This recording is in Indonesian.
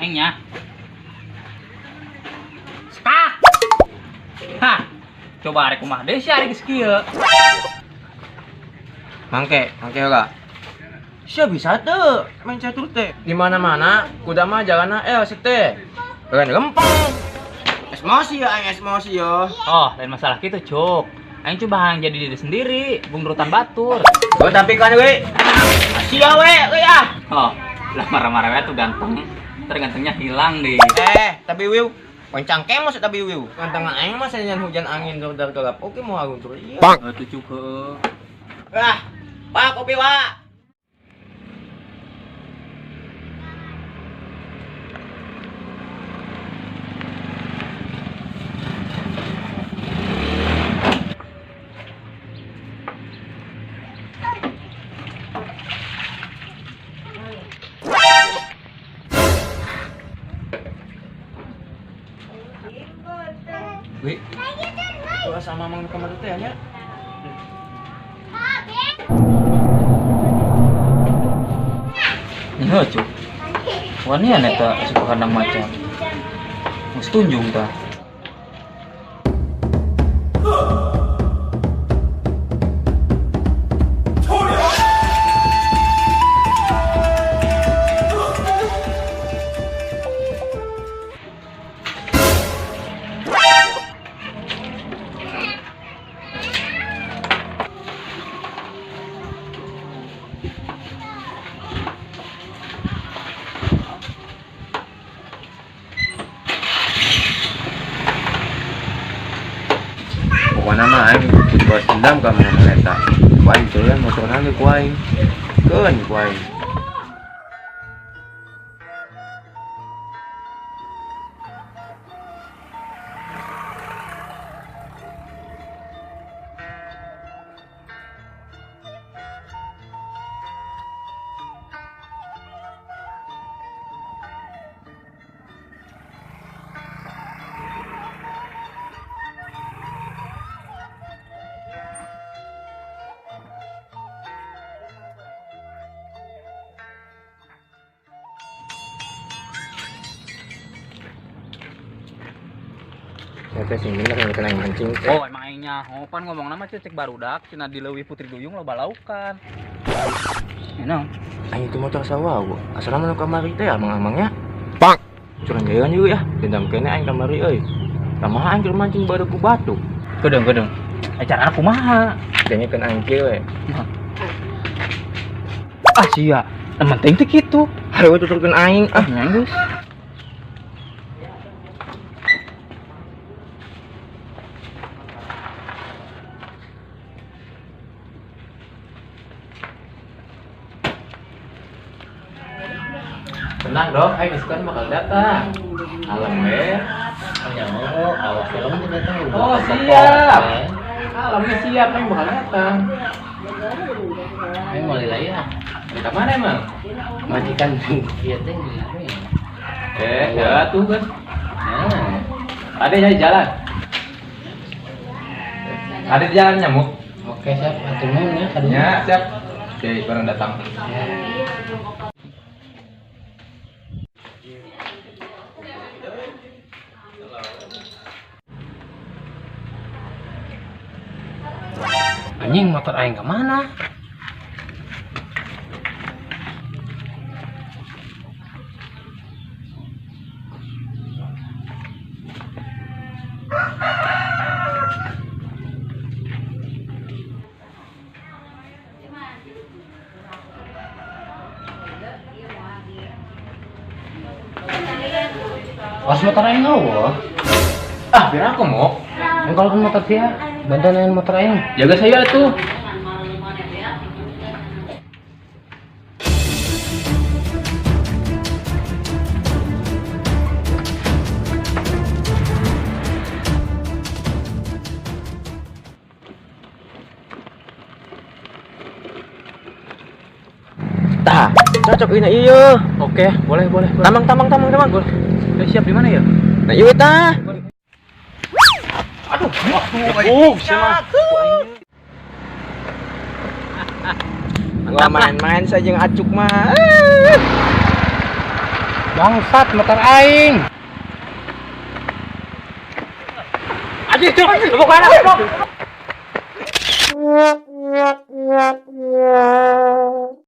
aingnya. Skak. Hah. Coba arek kumaha deui si ari geus kieu. Mangke heula. Sia bisa teu main catur teh. Di mana-mana kuda mah jalanna sih teh. Keren lempeng. Emosi ya, emosi ya. Oh, lain masalah gitu, Cuk. Aing coba hang jadi diri sendiri, bungrutan batur. Oh, tapi kan we. Sia we ah. Oh, lah marah-marah we tuh ganteng. Tergantengnya hilang deh. Tapi wiu kencang kemos tapi wiu. Gantangan aing mah sayan hujan angin dar gelap. Oke mau agung terus iya. Tuh Cuk heueuh. Pak kopi wa. Wih, gua sama mang kamar teh nya. Iya, Cuk. Wanian eta suka kadang macam. Mus tunjung tah. Pokoknya mah aing balas dendam ka mana eta. Kuaing teureun motorna ge kuaing. Keun kuaing. Saya sing bener yang kena mancing. Oh, emang aingnya hopan ngomong nama cek barudak cenah di leuwih Putri Duyung loba laukan. Enong. Aing itu motor sawaw. Asal mana kamari teh amang-amangnya. Pak. Curang jalan juga ya. Dendam kene aing kamari euy. Tamaha aing keur mancing baru ku batu. Gedeng. Carana kumaha? Kayaknya kan aing kieu we. Ah sia. Temen teh teh kitu. Hayu tuturkeun aing ah. Nya geus. Tenang dong, aing kan bakal datang. Alam we. Oh, kalau film itu datang. Oh siap. Alamnya siap, aing bakal datang. Ini mau lila ya. Kita mana emang? Majikan dia teh Ya tuh kan. Nah, Ada jadi jalan. Ada di jalan nyamuk. oke siap. Atur nuhun ya. Aduh. Ya siap. Oke, barang datang. Anjing motor aing ke mana? Pas motor aing ngawur. Ah, biar aku mau. Kalau kan motor dia, bantuan motor aing. Jaga saya tuh. Tah, cocok ini iya. Oke, boleh. Tamang. Boleh. Siap di mana ya? Nah, iya tah. Aduh, Sama. Gua main-main saja yang acuk mah. Bangsat motor aing. Aji, cuk, lu mau kemana? Cuk?